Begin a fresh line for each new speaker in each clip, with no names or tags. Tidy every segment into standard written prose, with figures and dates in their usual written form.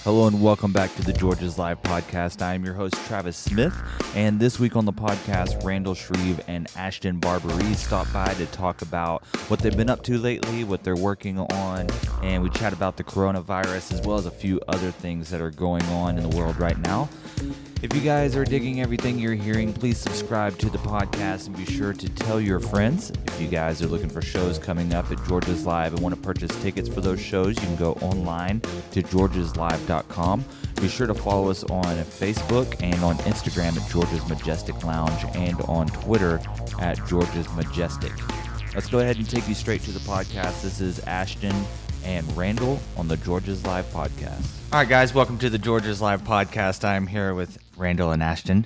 Hello and welcome back to the Georgia's Live podcast. I am your host, Travis Smith, and this week on the podcast, Randall Shreve and Ashtyn Barbaree stopped by to talk about what they've been up to lately, what they're working on, and we chat about the coronavirus as well as a few other things that are going on in the world right now. If you guys are digging everything you're hearing, please subscribe to the podcast and be sure to tell your friends. If you guys are looking for shows coming up at Georgia's Live and want to purchase tickets for those shows, you can go online to georgiaslive.com. Be sure to follow us on Facebook and on Instagram at Georgia's Majestic Lounge and on Twitter at Georgia's Majestic. Let's go ahead and take you straight to the podcast. This is Ashtyn and Randall on the Georgia's Live podcast. All right, guys, welcome to the Georgia's Live podcast. I'm here with Randall and Ashtyn.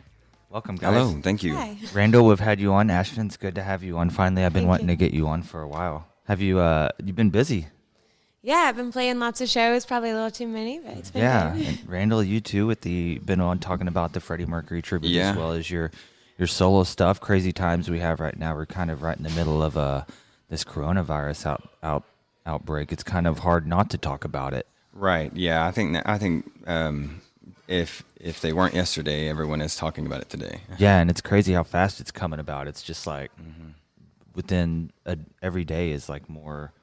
Welcome, guys.
Hello, thank you.
Hi.
Randall, we've had you on. Ashtyn, it's good to have you on. Finally, I've been
Thank
wanting
you.
to get you on for a while. Have you? You've been busy.
Yeah, I've been playing lots of shows, probably a little too many, but it's been
Yeah,
good.
and Randall, you too, been on talking about the Freddie Mercury tribute
Yeah.
as well as your solo stuff. Crazy times we have right now. We're kind of right in the middle of this coronavirus outbreak. It's kind of hard not to talk about it.
Right. Yeah. I think if they weren't yesterday, everyone is talking about it today.
Yeah, and it's crazy how fast it's coming about. It's just like within every day is like more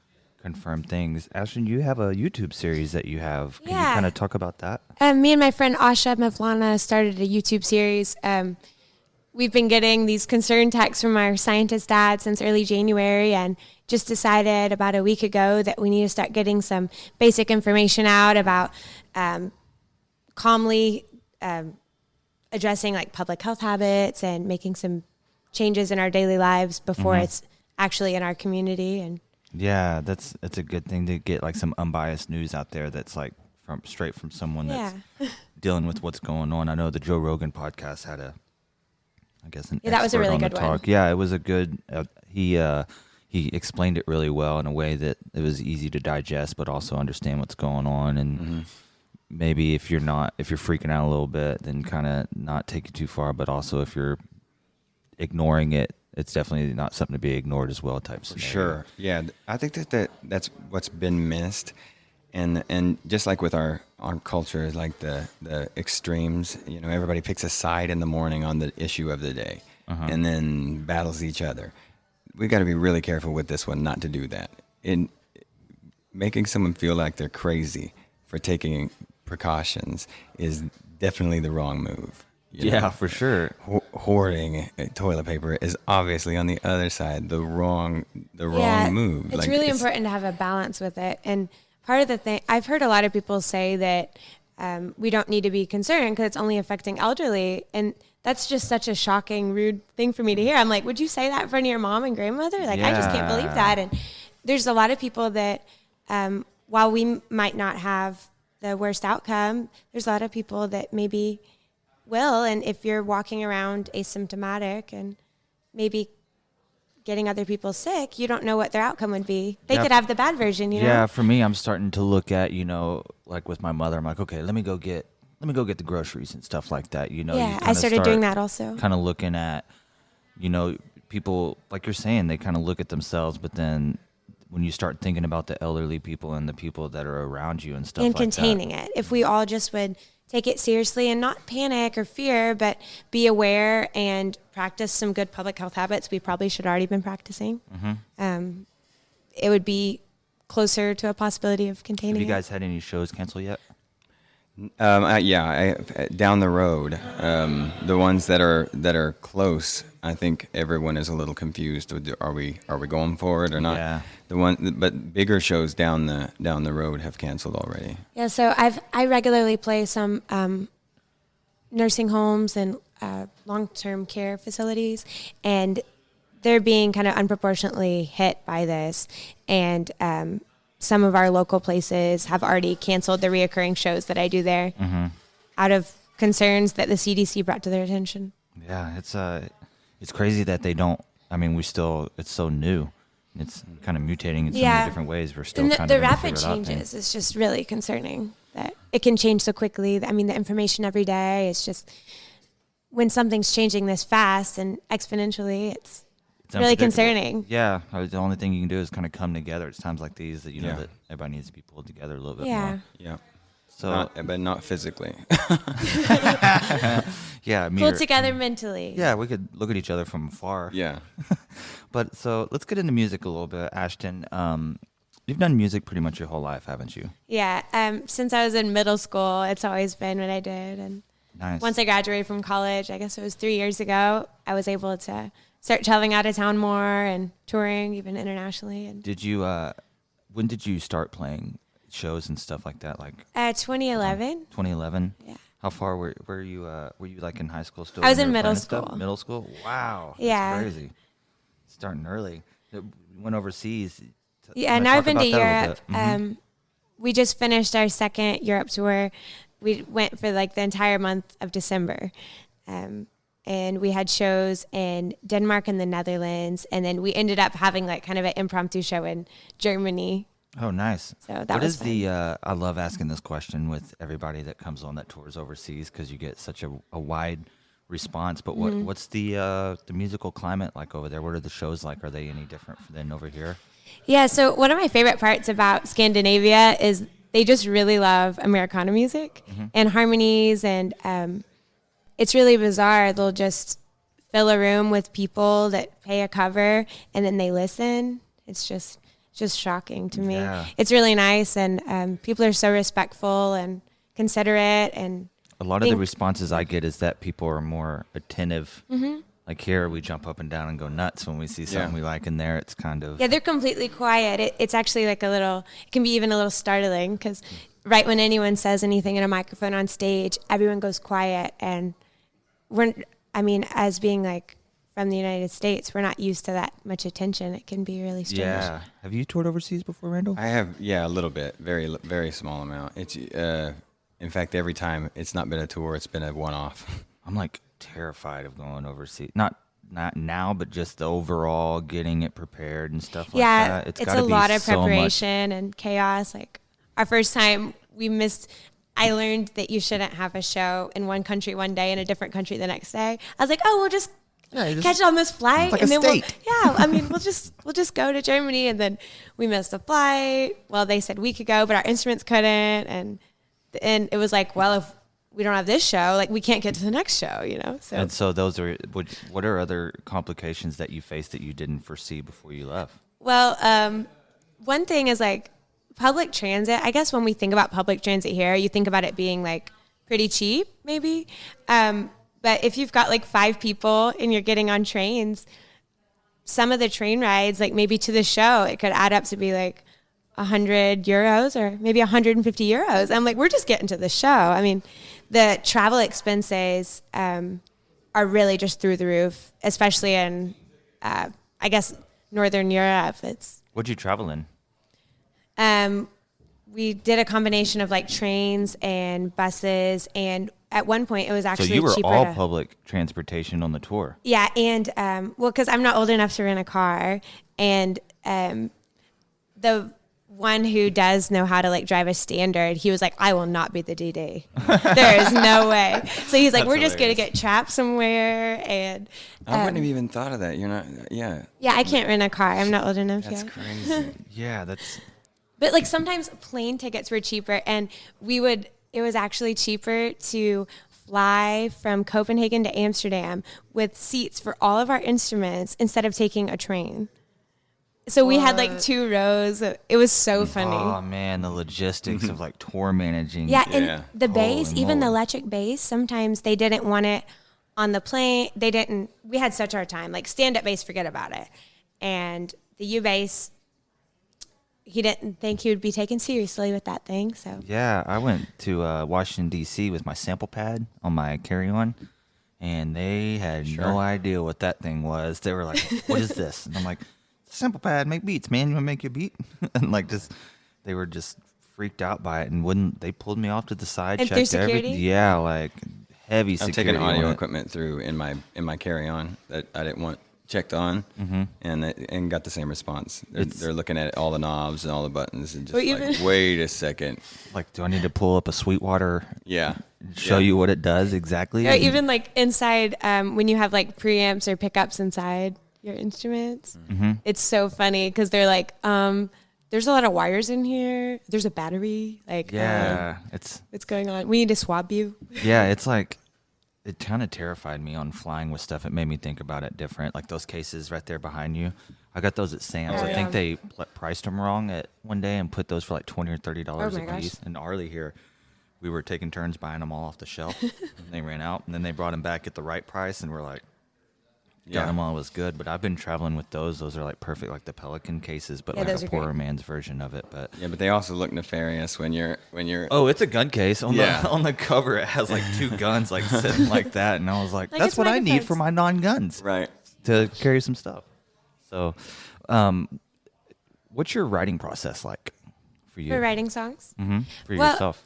confirmed things. Ashtyn, you have a YouTube series that you have. Can you
Yeah.
kind of talk about that?
Me and my friend Asha Mavlana started a YouTube series. We've been getting these concern texts from our scientist dad since early January and just decided about a week ago that we need to start getting some basic information out about calmly addressing like public health habits and making some changes in our daily lives before it's actually in our community. And
Yeah, that's a good thing to get like some unbiased news out there that's like straight from someone that's dealing with what's going on. I know the Joe Rogan podcast had an
that was a
expert
really
on the
good one.
talk. Yeah, it was a good. He explained it really well in a way that it was easy to digest, but also understand what's going on. And maybe if you're freaking out a little bit, then kind of not take it too far. But also if you're ignoring it, it's definitely not something to be ignored as well. Type scenario.
Sure. Yeah. I think that's what's been missed, and just like with our culture, like the extremes. You know, everybody picks a side in the morning on the issue of the day, and then battles each other. We got to be really careful with this one not to do that. In making someone feel like they're crazy for taking precautions is definitely the wrong move. You
Yeah,
know?
for sure.
Hoarding toilet paper is obviously on the other side the wrong move.
It's really important to have a balance with it. And part of the thing, I've heard a lot of people say that we don't need to be concerned because it's only affecting elderly. And that's just such a shocking, rude thing for me to hear. I'm like, would you say that in front of your mom and grandmother? Like, I just can't believe that. And there's a lot of people that, while we might not have the worst outcome, there's a lot of people that maybe will. And if you're walking around asymptomatic and maybe getting other people sick, you don't know what their outcome would be. They could have the bad version, you know?
Yeah, for me, I'm starting to look at, like with my mother, I'm like, okay, let me go get the groceries and stuff like that.
Yeah, I started doing that also.
Kind of looking at, people, like you're saying, they kind of look at themselves, but then when you start thinking about the elderly people and the people that are around you and stuff
And
like that.
containing it. If we all just would take it seriously and not panic or fear, but be aware and practice some good public health habits we probably should already been practicing, it would be closer to a possibility of containing
Have
it.
you guys had any shows cancel yet?
Down the road, the ones that are close, I think everyone is a little confused. Are we going for it or not?
Yeah.
But bigger shows down the road have canceled already.
Yeah, so I regularly play some nursing homes and long-term care facilities, and they're being kind of unproportionately hit by this. And some of our local places have already canceled the reoccurring shows that I do there out of concerns that the CDC brought to their attention.
Yeah, it's crazy that they don't. I mean, it's so new. It's kind of mutating in so many different ways. We're still
and
kind
the
of
rapid changes is just really concerning that it can change so quickly. I mean, the information every day is just when something's changing this fast and exponentially, it's
It's
really
unpredictable.
concerning.
Yeah, the only thing you can do is kind of come together. It's times like these that you know
Yeah.
that everybody needs to be pulled together a little bit
Yeah.
more.
Yeah.
So
But not physically.
yeah,
Pulled together mentally.
Yeah, we could look at each other from afar.
Yeah.
But so let's get into music a little bit, Ashtyn. You've done music pretty much your whole life, haven't you?
Yeah. Since I was in middle school, it's always been what I did. And
Nice.
once I graduated from college, I guess it was 3 years ago, I was able to start traveling out of town more and touring, even internationally. And
Did you? When did you start playing shows and stuff like that? Like
2011.
2011.
Yeah.
How far were you? Were you like in high school still?
I was
when
in
you were
middle
playing stuff?
school.
Middle school. Wow. That's
Yeah.
crazy. Starting early. Went overseas.
Yeah,
Let's
now I've
talk
been to
about that a little
Europe.
bit. Mhm.
We just finished our second Europe tour. We went for like the entire month of December. And we had shows in Denmark and the Netherlands. And then we ended up having like kind of an impromptu show in Germany.
Oh, nice.
So that
What
was
is
fun.
the? I love asking this question with everybody that comes on that tours overseas because you get such a wide response. But
Mm-hmm.
what's the musical climate like over there? What are the shows like? Are they any different than over here?
Yeah, so one of my favorite parts about Scandinavia is they just really love Americana music and harmonies, and it's really bizarre. They'll just fill a room with people that pay a cover, and then they listen. It's just shocking to me.
Yeah.
It's really nice, and people are so respectful and considerate, and
A lot of the responses I get is that people are more attentive. Like here, we jump up and down and go nuts when we see something we like. In there, it's kind of
yeah, they're completely quiet. It's actually like it can be even a little startling because right when anyone says anything in a microphone on stage, everyone goes quiet. And as being like from the United States, we're not used to that much attention. It can be really strange.
yeah. Have you toured overseas before, Randall?
I have, a little bit, very small amount. It's, in fact, every time it's not been a tour, it's been a one-off.
I'm like terrified of going overseas. Not now, but just the overall getting it prepared and stuff like
Yeah,
that.
it's
gotta
a
be
lot of
so much-
preparation and chaos. Like our first time I learned that you shouldn't have a show in one country one day and a different country the next day. I was like, we'll just catch it on this flight,
like
and
a
then
state.
we'll just go to Germany, and then we missed a flight. Well, they said we could go, but our instruments couldn't, and it was like, well, if we don't have this show, like we can't get to the next show, So
And so those are what are other complications that you faced that you didn't foresee before you left?
well, one thing is like public transit. I guess when we think about public transit here, you think about it being like pretty cheap, maybe. But if you've got like 5 people and you're getting on trains, some of the train rides, like maybe to the show, it could add up to be like 100 euros or maybe 150 euros. I'm like, we're just getting to the show. I mean, the travel expenses are really just through the roof, especially in, I guess, Northern Europe.
What'd you travel in?
We did a combination of like trains and buses, and at one point it was actually
So you were
cheaper
all
to-
public transportation on the tour.
Yeah, and because I'm not old enough to rent a car, and the one who does know how to like drive a standard, he was like, I will not be the DD. There is no way. So he's like,
That's
we're just gonna
hilarious.
get trapped somewhere, and
I wouldn't have even thought of that. You're not, yeah.
yeah, I can't rent a car. I'm not old enough
That's
yet.
crazy.
Yeah, that's
But like sometimes plane tickets were cheaper, and it was actually cheaper to fly from Copenhagen to Amsterdam with seats for all of our instruments instead of taking a train. So we had like 2 rows. It was so funny.
oh man, the logistics of like tour managing.
Yeah, and
Yeah.
the bass,
Holy
even the
moly.
electric bass, sometimes they didn't want it on the plane. We had such a hard time. Like stand-up bass, forget about it. And the U bass, he didn't think he would be taken seriously with that thing. So
Yeah, I went to Washington D.C. with my sample pad on my carry-on, and they had no idea what that thing was. They were like, "What is this?" And I'm like, "Sample pad, make beats, man. You want to make your beat?" And like they were just freaked out by it, and they pulled me off to the side,
And through
checked
security?
everything. Yeah, like heavy
I'm
security.
taking audio
on it.
equipment through in my carry-on that I didn't want checked on, and got the same response. They're looking at all the knobs and all the buttons and just
Well,
like,
even-
wait a second.
Like, do I need to pull up a Sweetwater?
Yeah.
Show you what it does exactly.
or even like inside when you have like preamps or pickups inside, your instruments.
Mm-hmm.
It's so funny because they're like, there's a lot of wires in here. There's a battery. Like,
Yeah,
what's going on? We need to swab you.
yeah, it's like, it kind of terrified me on flying with stuff. It made me think about it different. Like those cases right there behind you. I got those at Sam's.
Oh,
I
yeah.
think they priced them wrong at one day and put those for like $20 or $30
Oh, my
a
gosh.
piece. And Arlie here, we were taking turns buying them all off the shelf. And they ran out. And then they brought them back at the right price. And we're like, got them while it was good. But I've been traveling with those. Those are like perfect, like the Pelican cases, but
Yeah,
like
those
a
are
poorer
great.
man's version of it. But
Yeah, but they also look nefarious when you're.
oh, it's a gun case on
Yeah.
the on the cover. It has like 2 guns like sitting like that, and I was like,
Like,
that's
it's
what I need
microphones.
for my non-guns
Right.
to carry some stuff. So, what's your writing process like for you?
For writing songs.
For
Well,
yourself?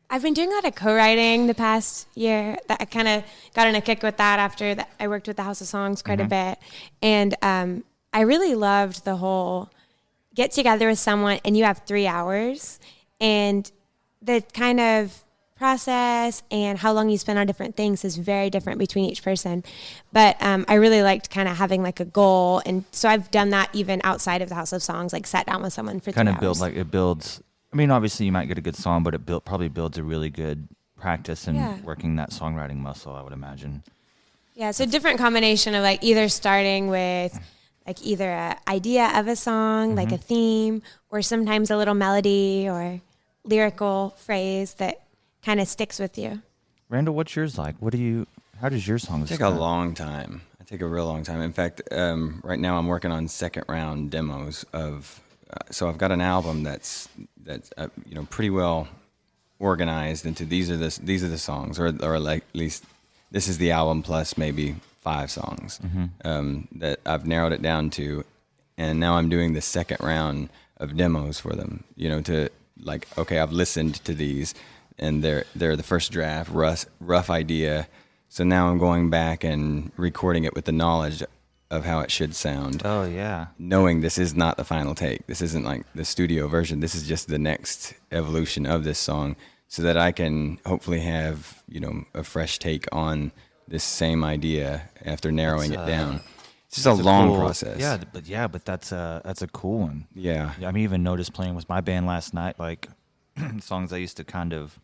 I've been doing a lot of co-writing the past year. That I kind of got in a kick with that after that. I worked with the House of Songs quite a bit, and I really loved the whole get together with someone and you have 3 hours, and the kind of process and how long you spend on different things is very different between each person. But I really liked kind of having like a goal, and so I've done that even outside of the House of Songs. Like sat down with someone for
Kind
3
of build
hours.
like it builds. I mean, obviously you might get a good song, but it probably builds a really good practice and
Yeah.
working that songwriting muscle, I would imagine.
Yeah, so different combination of like either starting with like either a idea of a song, like a theme, or sometimes a little melody or lyrical phrase that kind of sticks with you.
Randall, what's yours like? How does your songs
Take a long time. I take a real long time. In fact, right now I'm working on second round demos of. So I've got an album that's pretty well organized into these are the songs, or like at least this is the album plus maybe 5 songs that I've narrowed it down to, and now I'm doing the second round of demos for them. To like, okay, I've listened to these, and they're the first draft, rough idea. So now I'm going back and recording it with the knowledge of how it should sound.
Oh yeah.
Knowing this is not the final take. This isn't like the studio version. This is just the next evolution of this song, so that I can hopefully have, a fresh take on this same idea after narrowing it down. It's just a long process.
Yeah, but that's a cool one.
Yeah.
I mean, even noticed playing with my band last night, like songs I used to kind of,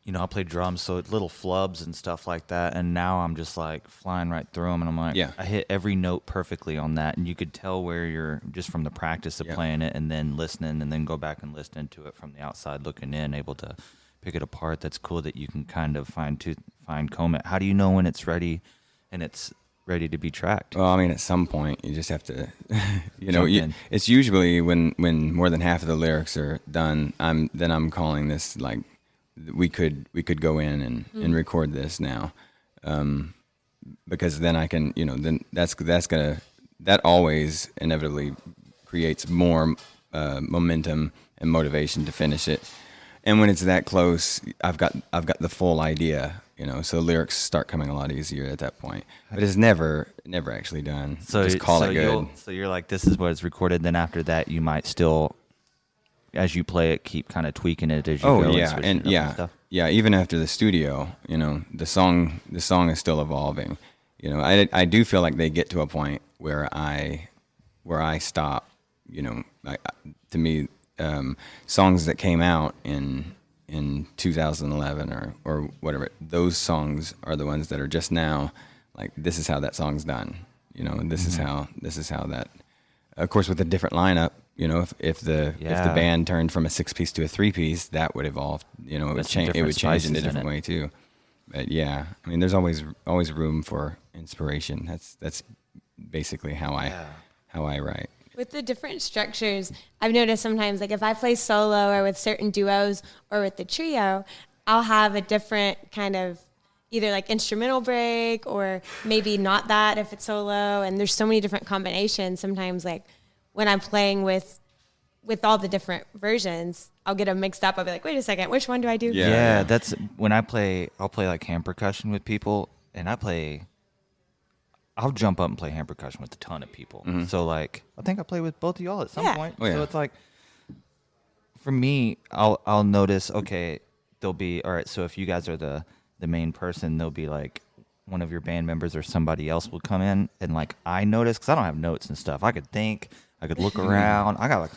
I play drums, so little flubs and stuff like that, and now I'm just like flying right through them, and I'm like,
Yeah.
I hit every note perfectly on that, and you could tell where you're just from the practice of playing it, and then listening, and then go back and listen to it from the outside looking in, able to pick it apart. That's cool that you can kind of fine comb it. How do you know when it's ready, and it's ready to be tracked?
Well, I mean, at some point you just have to,
Jump in.
it's usually when more than half of the lyrics are done, I'm calling this like, we could go in and record this now, because then I can, then that always inevitably creates more momentum and motivation to finish it. And when it's that close, I've got the full idea, so lyrics start coming a lot easier at that point. But it's never actually done. Just call it good.
So you're like, this is what it's recorded. Then after that, you might still, as you play it, keep kind of tweaking it as you go.
Yeah,
switching
and
it up
yeah,
stuff.
yeah. Even after the studio, the song is still evolving. I do feel like they get to a point where I stop. To me, songs that came out in 2011 or whatever, those songs are the ones that are just now like, this is how that song's done. This is how that. Of course, with a different lineup. If the band turned from a 6-piece to a 3-piece, that would evolve. It would change. It would change in a different way too. But yeah, I mean, there's always room for inspiration. That's basically how I write.
With the different structures, I've noticed sometimes, like if I play solo or with certain duos or with the trio, I'll have a different kind of either like instrumental break or maybe not that if it's solo. And there's so many different combinations. Sometimes like when I'm playing with all the different versions, I'll get them mixed up. I'll be like, wait a second, which one do I do?
Yeah, that's when I'll play like hand percussion with people, and I'll jump up and play hand percussion with a ton of people.
Mm-hmm.
So like, I think I play with both of y'all at some point.
Oh, yeah.
So it's like, for me, I'll notice, okay, they'll be, all right, so if you guys are the main person, they'll be like, one of your band members or somebody else will come in, and like I notice, because I don't have notes and stuff, I could think, I could look around, I got like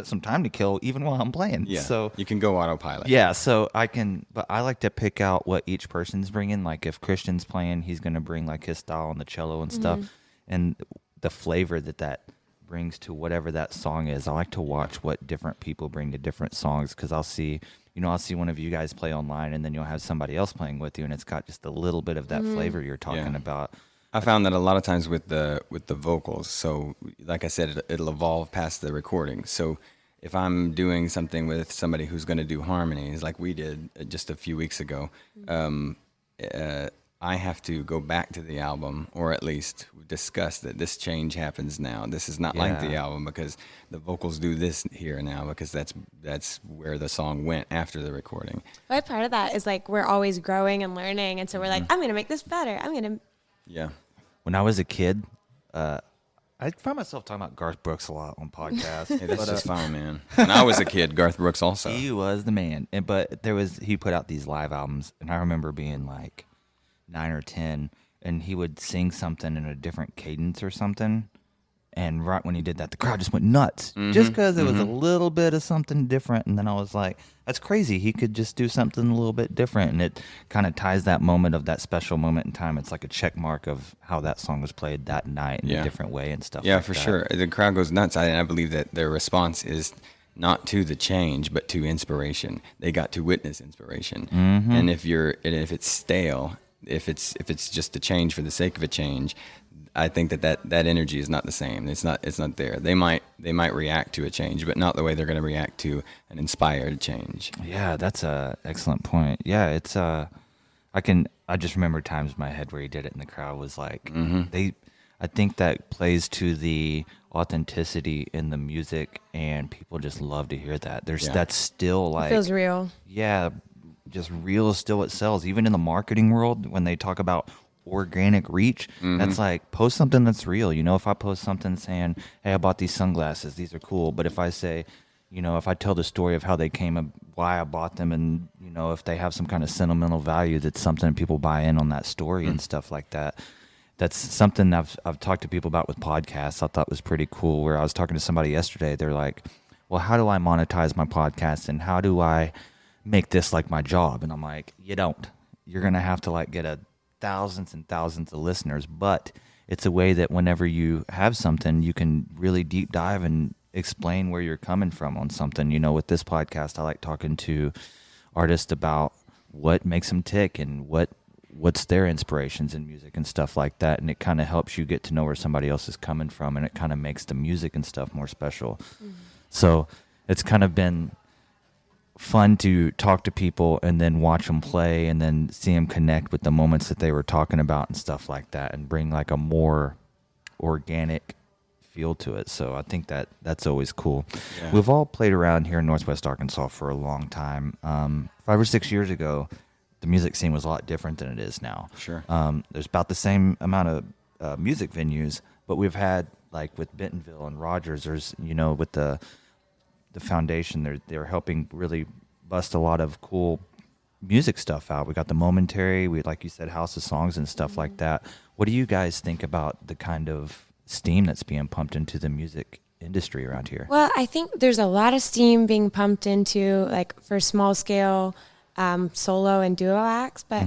some time to kill even while I'm playing.
Yeah,
so
you can go autopilot.
Yeah, so I can, but I like to pick out what each person's bringing. Like if Christian's playing, he's going to bring like his style on the cello and stuff, and the flavor that brings to whatever that song is. I like to watch what different people bring to different songs, because I'll see one of you guys play online, and then you'll have somebody else playing with you, and it's got just a little bit of that flavor you're talking about.
I found that a lot of times with the vocals. So, like I said, it'll evolve past the recording. So, if I'm doing something with somebody who's going to do harmonies, like we did just a few weeks ago, I have to go back to the album, or at least discuss that this change happens now. This is not like the album, because the vocals do this here now, because that's where the song went after the recording.
But part of that is like we're always growing and learning, and so we're like, I'm going to make this better.
Yeah.
When I was a kid, I find myself talking about Garth Brooks a lot on podcasts.
Hey, that's just fine, man. When I was a kid, Garth Brooks also.
He was the man. But he put out these live albums, and I remember being like 9 or 10, and he would sing something in a different cadence or something, and right when he did that, the crowd just went nuts, just because it was a little bit of something different. And then I was like, that's crazy, he could just do something a little bit different, and it kind of ties that moment of that special moment in time. It's like a check mark of how that song was played that night in a different way and stuff.
For sure, the crowd goes nuts. I believe that their response is not to the change, but to inspiration. They got to witness inspiration. And if it's stale, if it's just a change for the sake of a change, I think that energy is not the same. It's not there. They might react to a change, but not the way they're going to react to an inspired change.
Yeah, that's a excellent point. Yeah, it's I just remember times in my head where he did it and the crowd was like, I think that plays to the authenticity in the music, and people just love to hear that. That's still like,
it feels real.
Yeah, just real is still what sells. Even in the marketing world, when they talk about organic reach, that's like, post something that's real. If I post something saying, hey, I bought these sunglasses, these are cool, but if I say, if I tell the story of how they came, why I bought them, and if they have some kind of sentimental value, that's something people buy in on that story and stuff like that. That's something I've talked to people about with podcasts. I thought was pretty cool, where I was talking to somebody yesterday. They're like, well, how do I monetize my podcast, and how do I make this like my job? And I'm like, you don't. You're gonna have to like get thousands and thousands of listeners, but it's a way that whenever you have something, you can really deep dive and explain where you're coming from on something. With this podcast, I like talking to artists about what makes them tick and what's their inspirations in music and stuff like that, and it kind of helps you get to know where somebody else is coming from, and it kind of makes the music and stuff more special. So it's kind of been fun to talk to people and then watch them play and then see them connect with the moments that they were talking about and stuff like that, and bring like a more organic feel to it. So I think that's always cool. Yeah. We've all played around here in Northwest Arkansas for a long time. 5 or 6 years ago, the music scene was a lot different than it is now. Sure. There's about the same amount of music venues, but we've had, like with Bentonville and Rogers, there's, with the foundation, they're helping really bust a lot of cool music stuff out. We got the Momentary, like you said, House of Songs and stuff like that. What do you guys think about the kind of steam that's being pumped into the music industry around here?
Well, I think there's a lot of steam being pumped into, like, for small scale solo and duo acts, but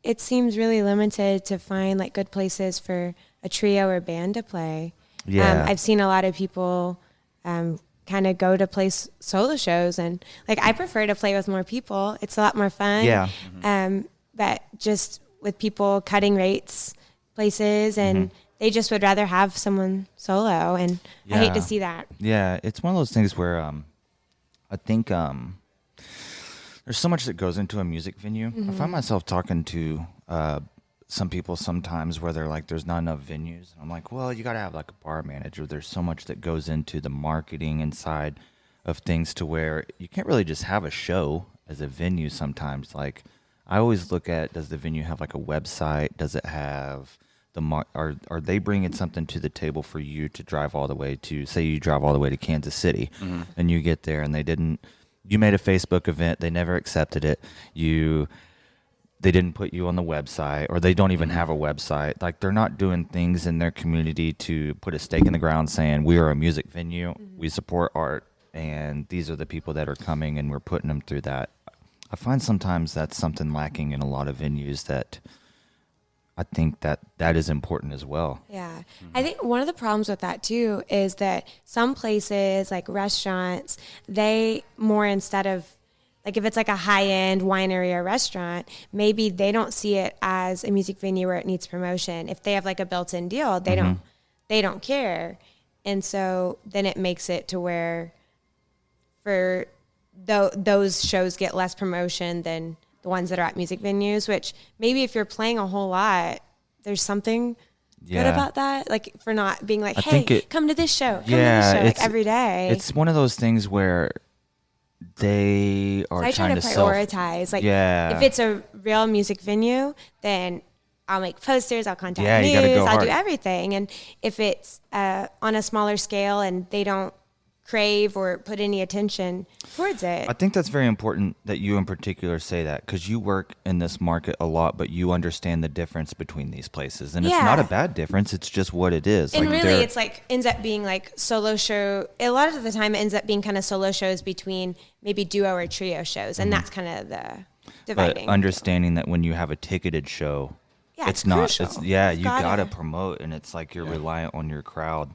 it seems really limited to find like good places for a trio or band to play. Yeah. I've seen a lot of people kind of go to play solo shows, and like I prefer to play with more people. It's a lot more fun. Yeah. That just with people cutting rates places, and they just would rather have someone solo, and I hate to see that.
Yeah, it's one of those things where I think there's so much that goes into a music venue. I find myself talking to some people sometimes where they're like, there's not enough venues. And I'm like, well, you got to have like a bar manager. There's so much that goes into the marketing inside of things, to where you can't really just have a show as a venue sometimes. Like, I always look at, does the venue have like a website? Does it have are they bringing something to the table for you to drive all the way to, say you drive all the way to Kansas City and you get there and you made a Facebook event, they never accepted it. You they didn't put you on the website, or they don't even have a website. Like, they're not doing things in their community to put a stake in the ground saying, we are a music venue, we support art, and these are the people that are coming, and we're putting them through that. I find sometimes that's something lacking in a lot of venues that I think that is important as well.
Yeah. I think one of the problems with that too is that some places, like restaurants, they more, instead of, like, if it's like a high-end winery or restaurant, maybe they don't see it as a music venue where it needs promotion. If they have like a built-in deal, they don't care. And so then it makes it to where for those shows get less promotion than the ones that are at music venues, which maybe if you're playing a whole lot, there's something good about that. Like, for not being like, hey, come to this show, come to this show, like, every day.
It's one of those things where they are
I try to prioritize. Like, if it's a real music venue, then I'll make posters, I'll contact news, I'll do everything. And if it's on a smaller scale and they don't crave or put any attention towards it.
I think that's very important that you in particular say that, because you work in this market a lot, but you understand the difference between these places. And it's not a bad difference. It's just what it is.
And like, really, it's like ends up being like solo show. A lot of the time it ends up being kind of solo shows between maybe duo or trio shows. And that's kind of the dividing.
But understanding that when you have a ticketed show, it's not, crucial. You gotta promote, and it's like you're reliant on your crowd.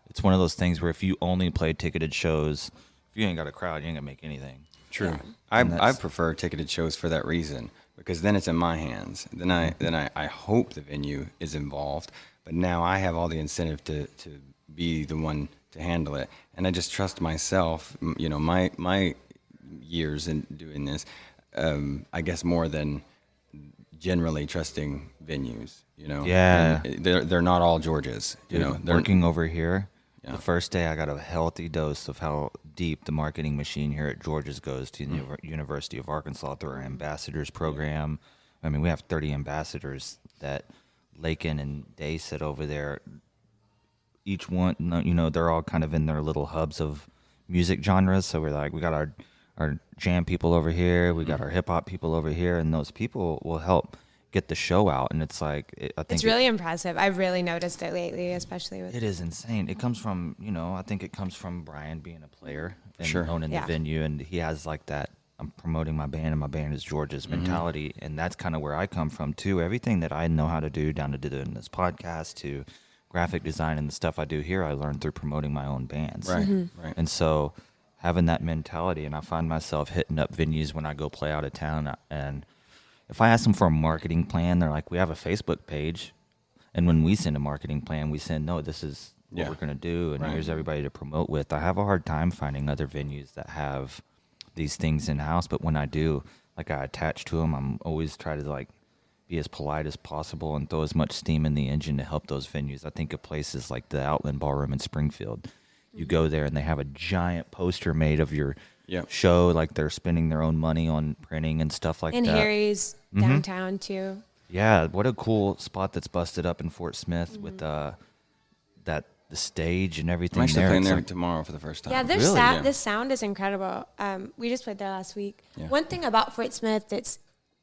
It's one of those things where if you only play ticketed shows, if you ain't got a crowd, you ain't gonna make anything.
True. Yeah. I prefer ticketed shows for that reason, because then it's in my hands. Then I hope the venue is involved, but now I have all the incentive to be the one to handle it, and I just trust myself. You know, my years in doing this, I guess more than generally trusting venues. You know, they're not all Georges. You know, they're
working over here. Yeah. The first day, I got a healthy dose of how deep the marketing machine here at Georges goes to the University of Arkansas through our ambassadors program. I mean, we have 30 ambassadors that Lakin and Day sit over there. Each one, you know, they're all kind of in their little hubs of music genres. So we're like, we got our jam people over here, we got our hip hop people over here, and those people will help get the show out. And it's like, I think
it's really impressive. I've really noticed it lately, especially with
it is insane. It comes from, you know, I think it comes from Brian being a player and owning the venue, and he has like that, I'm promoting my band and my band is George's mentality. And that's kind of where I come from too. Everything that I know how to do, down to doing this podcast, to graphic design and the stuff I do here, I learned through promoting my own bands.
Right.
And so having that mentality, and I find myself hitting up venues when I go play out of town, and if I ask them for a marketing plan, they're like, we have a Facebook page. And when we send a marketing plan, we send, no, this is what we're going to do, and here's everybody to promote with. I have a hard time finding other venues that have these things in-house, but when I do, like, I attach to them. I'm always try to, like, be as polite as possible and throw as much steam in the engine to help those venues. I think of places like the Outland Ballroom in Springfield. You go there, and they have a giant poster made of your show, like they're spending their own money on printing and stuff like that.
And Harry's downtown too.
Yeah, what a cool spot that's busted up in Fort Smith with the stage and everything.
I'm actually playing there tomorrow for the first time.
Yeah, this sound is incredible. We just played there last week. Yeah. One thing about Fort Smith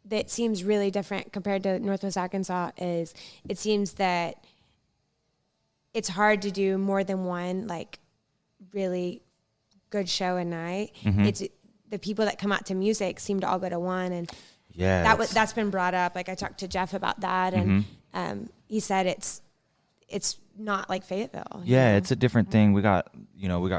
that seems really different compared to Northwest Arkansas is it seems that it's hard to do more than one, like, really good show a night. It's the people that come out to music seem to all go to one, and that's been brought up. Like, I talked to Jeff about that, and he said it's not like Fayetteville.
Yeah, it's a different thing. We got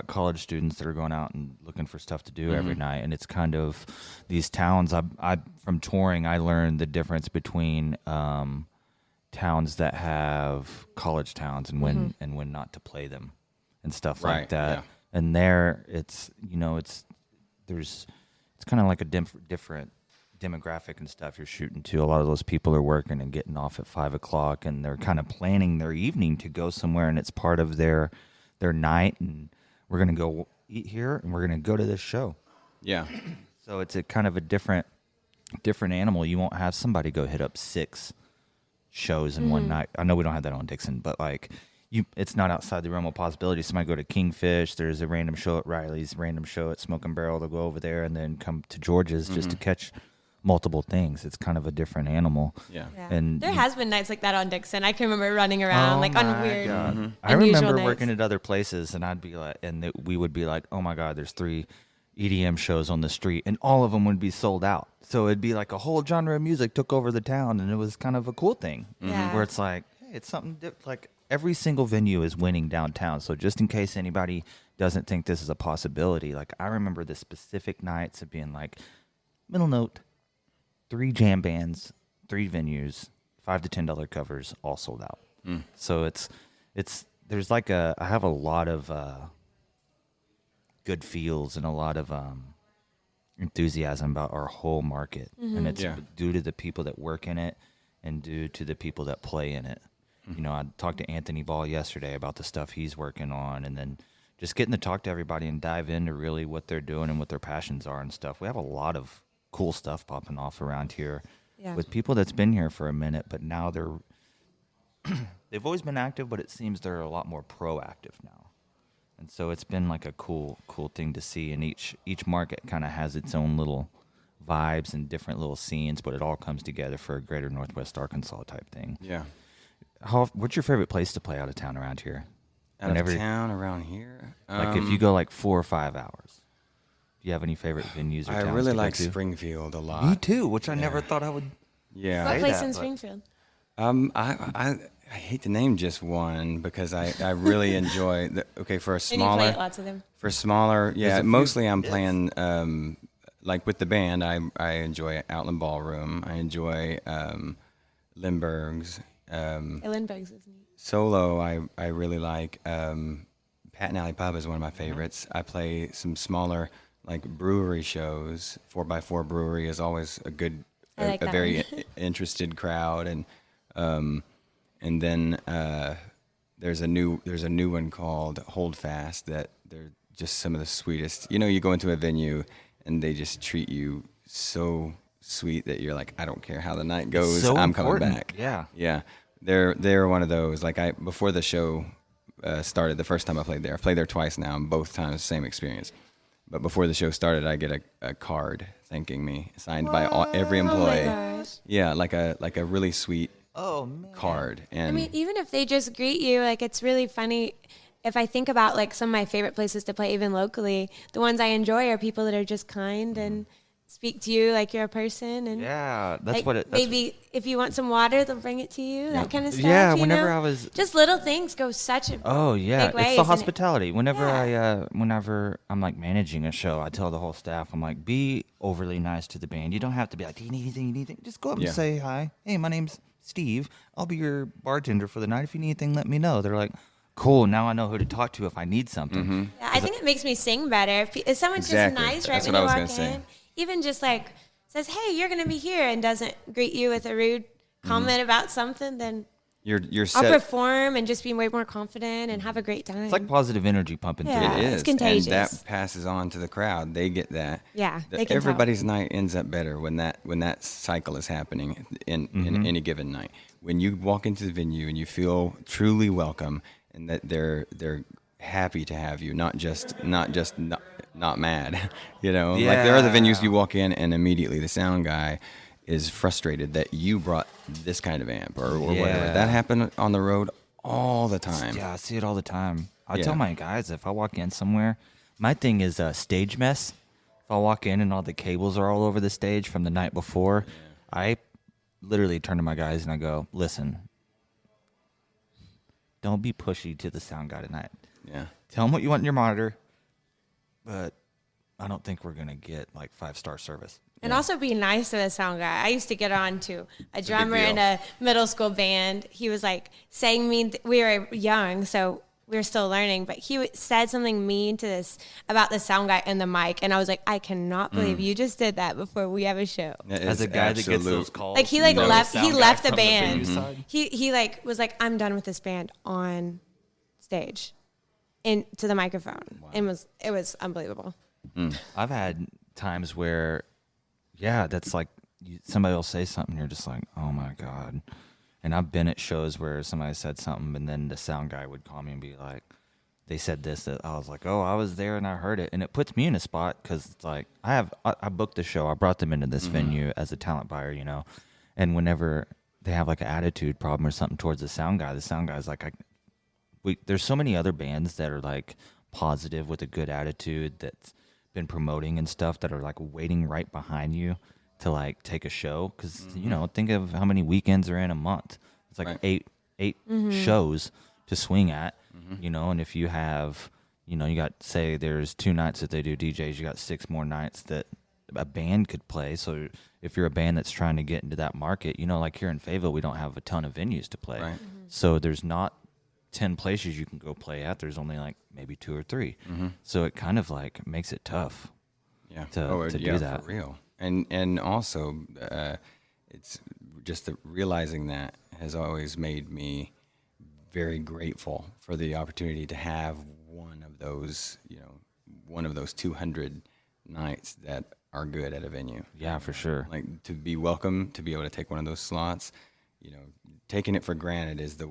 college students that are going out and looking for stuff to do every night, and it's kind of these towns. I from touring, I learned the difference between towns that have college towns and when not to play them and stuff like that. Yeah. And there, it's kind of like a different demographic and stuff you're shooting to. A lot of those people are working and getting off at 5:00, and they're kind of planning their evening to go somewhere, and it's part of their night. And we're gonna go eat here, and we're gonna go to this show.
Yeah.
So it's a kind of a different animal. You won't have somebody go hit up 6 shows in one night. I know we don't have that on Dixon, but like, it's not outside the realm of possibility. Somebody go to Kingfish. There's a random show at Riley's, random show at Smoke and Barrel. They'll go over there and then come to George's just to catch multiple things. It's kind of a different animal.
Yeah.
And
there has been nights like that on Dixon. I can remember running around like on weird.
I
unusual
remember
nights.
working at other places, and I'd be like, we would be like, oh my God, there's 3 EDM shows on the street, and all of them would be sold out. So it'd be like a whole genre of music took over the town, and it was kind of a cool thing.
Yeah.
Where it's like, hey, it's something like every single venue is winning downtown. So just in case anybody doesn't think this is a possibility, like I remember the specific nights of being like, middle note, 3 jam bands, 3 venues, $5 to $10 covers, all sold out. So it's there's like I have a lot of good feels and a lot of enthusiasm about our whole market, and it's due to the people that work in it and due to the people that play in it. You know, I talked to Anthony Ball yesterday about the stuff he's working on, and then just getting to talk to everybody and dive into really what they're doing and what their passions are and stuff. We have a lot of cool stuff popping off around here with people that's been here for a minute, but now they've always been active, but it seems they're a lot more proactive now. And so it's been like a cool thing to see. And each market kind of has its own little vibes and different little scenes, but it all comes together for a greater Northwest Arkansas type thing.
Yeah.
What's your favorite place to play out of town around here?
Out of town around here?
Like if you go like 4 or 5 hours. Do you have any favorite venues or towns
I really
to go
like
to?
Springfield a lot.
Me too, which I never thought I would.
Yeah.
What
say
place
that,
in
but-
Springfield?
I hate to name just one because I really enjoy for a
And you play
smaller
lots of them.
for smaller
There's a few-
mostly I'm playing like with the band I enjoy Outland Ballroom, I enjoy Lindbergh's,
Lindbergh's is neat.
solo I really like Pat Alley Pub is one of my favorites. I play some smaller like brewery shows. 4x4 Brewery is always a good
I like
a
that
very
one.
interested crowd, and then there's a new one called Hold Fast that they're just some of the sweetest. You know, you go into a venue and they just treat you so sweet that you're like, I don't care how the night goes,
so
I'm coming
important.
back.
Yeah.
They're one of those. Like before the show started, the first time I played there, I've played there twice now, and both times same experience. But before the show started, I get a card thanking me, signed by every employee.
Oh my gosh.
Yeah, like a really sweet
Oh man.
card. And
I mean, even if they just greet you, like it's really funny. If I think about like some of my favorite places to play, even locally, the ones I enjoy are people that are just kind and speak to you like you're a person. And
Yeah, that's
like,
what it.
maybe if you want some water, they'll bring it to you. That kind of stuff.
Yeah,
you
whenever
know?
I was.
just little things go such a
Oh yeah,
big way,
it's the
isn't it?
hospitality. Whenever
Yeah.
whenever I'm like managing a show, I tell the whole staff, I'm like, be overly nice to the band. You don't have to be like, do you need anything? You need anything? Just go up and
Yeah.
say hi. Hey, my name's Steve. I'll be your bartender for the night. If you need anything, let me know. They're like, cool. Now I know who to talk to if I need something.
Yeah, I think it makes me sing better. If someone's
Exactly.
just nice
That's
right
what
when
I
you
was
walk
gonna
in,
say.
even just like says, "Hey, you're going to be here," and doesn't greet you with a rude comment about something, then
you're
I'll
set.
perform and just be way more confident and have a great time.
It's like positive energy pumping
Yeah.
through.
It
it's
is,
contagious.
and that passes on to the crowd. They get that.
Yeah, they can tell.
Everybody's night ends up better when that cycle is happening in any given night. When you walk into the venue and you feel truly welcome, and that they're happy to have you, not mad. You know, like there are the venues you walk in and immediately the sound guy is frustrated that you brought this kind of amp or whatever.
Yeah.
That happened on the road all the time.
Yeah, I see it all the time. I
Yeah.
tell my guys if I walk in somewhere, my thing is stage mess. If I walk in and all the cables are all over the stage from the night before, I literally turn to my guys and I go, listen, don't be pushy to the sound guy tonight.
Yeah.
Tell him what you want in your monitor, but I don't think we're going to get like 5-star service.
And also be nice to the sound guy. I used to get on to a drummer
deal.
in a middle school band. He was like saying mean. We were young, so we were still learning. But he said something mean to this about the sound guy and the mic, and I was like, I cannot believe you just did that before we have a show.
That
As
is
a guy that gets
absolute-
those calls,
Like he like
you know
left.
sound
He
guy
left the
from
band.
venue side.
He like was like, I'm done with this band on stage, into the microphone, and it was unbelievable.
I've had times where, yeah, that's like somebody will say something, you're just like, oh my God. And I've been at shows where somebody said something, and then the sound guy would call me and be like, they said this, that I was like, oh, I was there and I heard it. And it puts me in a spot because it's like I booked the show. I brought them into this venue as a talent buyer, and whenever they have like an attitude problem or something towards the sound guy's like, there's so many other bands that are like positive with a good attitude that's been promoting and stuff that are like waiting right behind you to like take a show. Because, think of how many weekends are in a month. It's like eight shows to swing at. And if you have, you got, say there's 2 nights that they do DJs, you got 6 more nights that a band could play. So if you're a band that's trying to get into that market, like here in Fayetteville, we don't have a ton of venues to play. Right. So there's not 10 places you can go play at. There's only like maybe 2 or 3. So it kind of like makes it tough to do that.
For real. And also it's just realizing that has always made me very grateful for the opportunity to have one of those 200 nights that are good at a venue.
Yeah, for sure.
Like to be welcome, to be able to take one of those slots, taking it for granted is the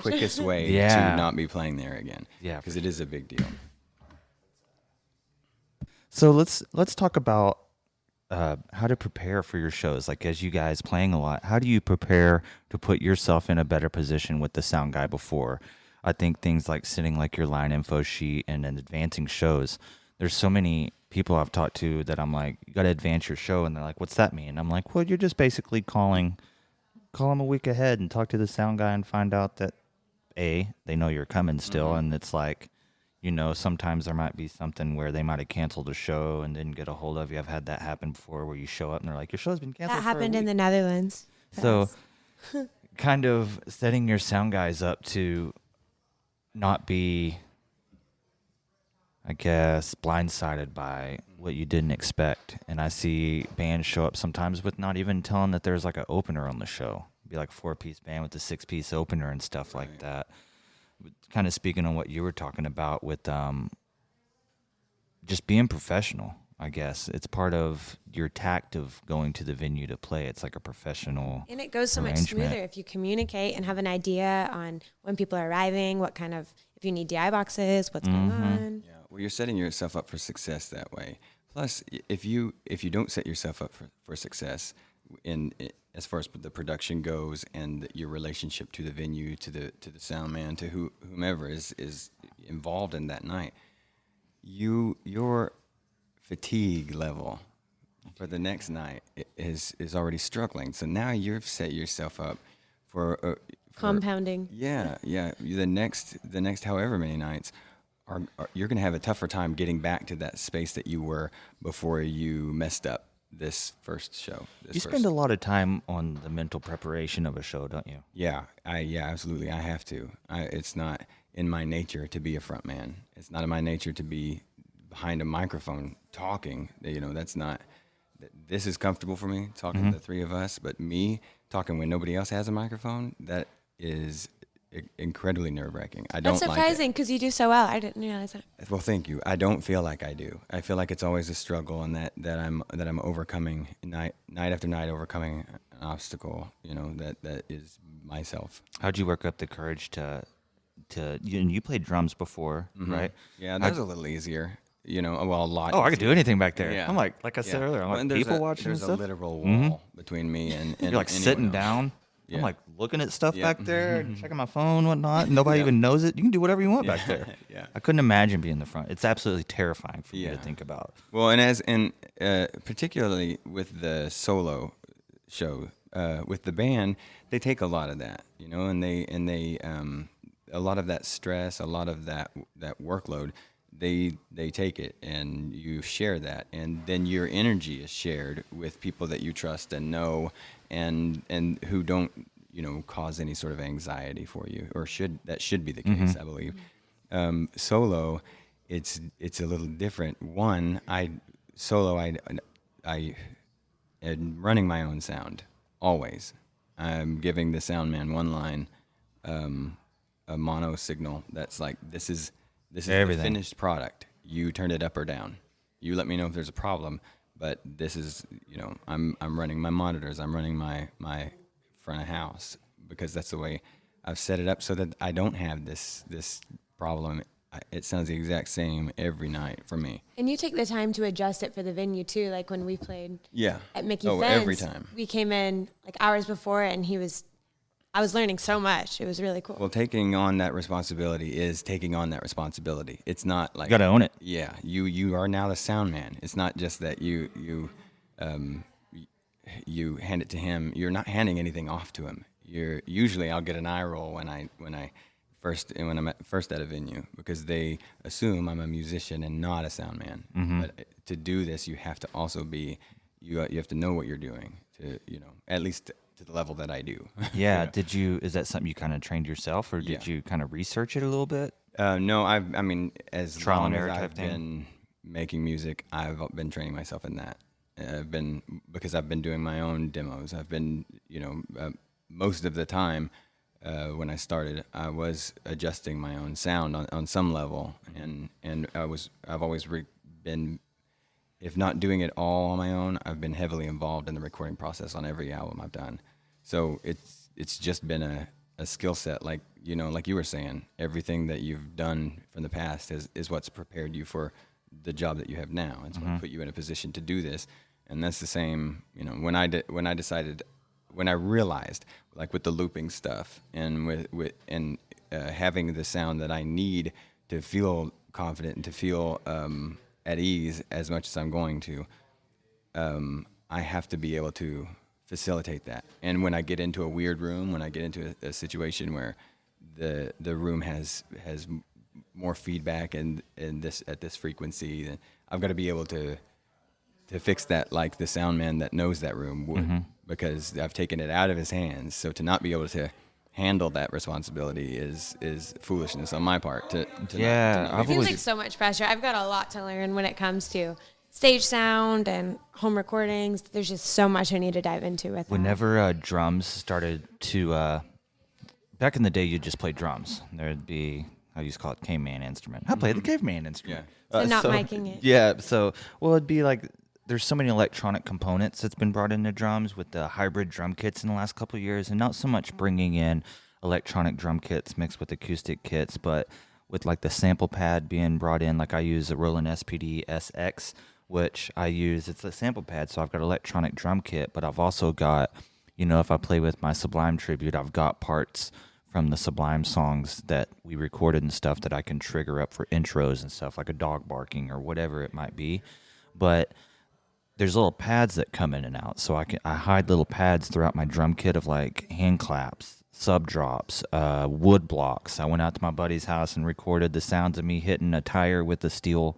quickest way to not be playing there again. Yeah, because it is a big deal.
So let's talk about how to prepare for your shows. Like, as you guys playing a lot, how do you prepare to put yourself in a better position with the sound guy before? I think things like sitting like your line info sheet and then advancing shows. There's so many people I've talked to that I'm like, you got to advance your show. And they're like, what's that mean? I'm like, well, you're just basically call them a week ahead and talk to the sound guy and find out that they know you're coming still. And it's like, sometimes there might be something where they might have canceled a show and didn't get a hold of you. I've had that happen before, where you show up and they're like, your show's been canceled.
That happened in the Netherlands.
So kind of setting your sound guys up to not be, I guess, blindsided by what you didn't expect. And I see bands show up sometimes with not even telling that there's like an opener on the show. It'd be like a 4-piece band with a 6-piece opener and stuff like that. Kind of speaking on what you were talking about with just being professional, I guess. It's part of your tact of going to the venue to play. It's like a professional
And it goes so much smoother if you communicate and have an idea on when people are arriving, what kind of, if you need DI boxes, what's going on.
Yeah, well, you're setting yourself up for success that way. Plus, if you don't set yourself up for success as far as the production goes and your relationship to the venue, to the sound man, to whomever is involved in that night, your fatigue level for the next night is already struggling. So now you've set yourself up for
compounding.
Yeah. The next however many nights are you're going to have a tougher time getting back to that space that you were before you messed up this first show.
You spend a lot of time on the mental preparation of a show, don't you?
Yeah, absolutely. I have to. It's not in my nature to be a front man. It's not in my nature to be behind a microphone talking. That's not. This is comfortable for me, talking to the three of us, but me talking when nobody else has a microphone, that is incredibly nerve-wracking.
That's surprising because you do so well. I didn't realize that.
Well, thank you. I don't feel like I do. I feel like it's always a struggle, and that I'm overcoming night after night, overcoming an obstacle. That is myself.
How'd you work up the courage to you played drums before, right?
Yeah, that was a little easier. A lot.
Oh, I could do anything back there.
Yeah.
I'm like I said earlier, I'm like people watching
There's
stuff.
a literal wall between me and
you're like sitting
else.
down.
Yeah.
I'm like looking at stuff back there, checking my phone, whatnot. Nobody even knows it. You can do whatever you want back there.
Yeah.
I couldn't imagine being in the front. It's absolutely terrifying for me to think about.
Well, and particularly with the solo show, with the band, they take a lot of that, and they a lot of that stress, a lot of that workload. They take it, and you share that, and then your energy is shared with people that you trust and know, and who don't cause any sort of anxiety for you, or should be the case, I believe. Solo, it's a little different. One, I am running my own sound always. I'm giving the sound man one line, a mono signal that's like, this is the finished product. You turn it up or down. You let me know if there's a problem, but this is, I'm running my monitors. I'm running my front of house, because that's the way I've set it up, so that I don't have this problem. It sounds the exact same every night for me.
And you take the time to adjust it for the venue too. Like when we played at Mickey Fence,
every time.
We came in like hours before and I was learning so much. It was really cool.
Well, taking on that responsibility is taking on that responsibility. It's not like...
You got to own it.
Yeah. You are now the sound man. It's not just that you hand it to him. You're not handing anything off to him. Usually I'll get an eye roll when I'm first at a venue, because they assume I'm a musician and not a sound man.
Mm-hmm.
But to do this, you have to also be, you have to know what you're doing to, at least to the level that I do.
Yeah. Is that something you kind of trained yourself, or did you kind of research it a little bit?
No, as
trial and
long
error
as
type
I've
thing?
been making music, I've been training myself in that. Because I've been doing my own demos. I've been, most of the time, when I started, I was adjusting my own sound on some level, and I've always been, if not doing it all on my own, I've been heavily involved in the recording process on every album I've done. So it's just been a skill set, like you were saying, everything that you've done from the past is what's prepared you for the job that you have now. It's what put you in a position to do this, and that's the same. When I realized, like with the looping stuff and with having the sound that I need to feel confident and to feel at ease as much as I'm going to, I have to be able to facilitate that. And when I get into a weird room, when I get into a situation where the room has more feedback and at this frequency, then I've got to be able to fix that like the sound man that knows that room would, because I've taken it out of his hands. So to not be able to handle that responsibility is foolishness on my part.
It seems like so much pressure. I've got a lot to learn when it comes to stage sound and home recordings. There's just so much I need to dive into with that.
Whenever drums started to, back in the day, you'd just play drums. There'd be, I used to call it caveman instrument. I played the caveman instrument.
Yeah. So not miking it.
Yeah. So, it'd be like, there's so many electronic components that's been brought into drums with the hybrid drum kits in the last couple of years, and not so much bringing in electronic drum kits mixed with acoustic kits, but with like the sample pad being brought in. Like I use a Roland SPD SX, which I use, it's a sample pad, so I've got electronic drum kit, but I've also got, if I play with my Sublime tribute, I've got parts from the Sublime songs that we recorded and stuff that I can trigger up for intros and stuff, like a dog barking or whatever it might be. But there's little pads that come in and out, so I hide little pads throughout my drum kit of like hand claps, sub drops, wood blocks. I went out to my buddy's house and recorded the sounds of me hitting a tire with a steel